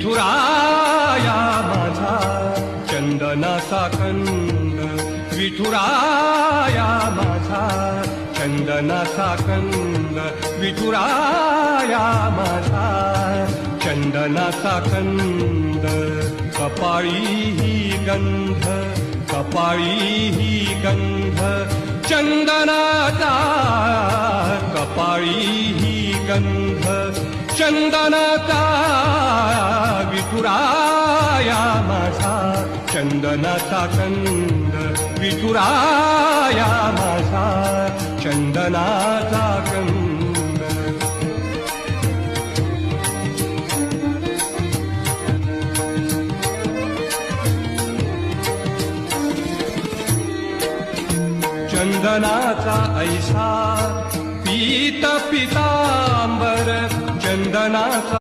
विठुराया माझा चंदनाचा कंद, विठुराया माझा चंदनाचा कंद, विठुराया माझा चंदनाचा कंद. कपाळी ही गंध, कपाळी ही गंध चंदनाचा, कपाळी ही गंध चंदनाचा. विठुराया माझा चंदनाचा कंद, विठुराया माझा चंदनाचा कंद. चंदनाचा ऐसा पीत पितांबर, चंदनाचा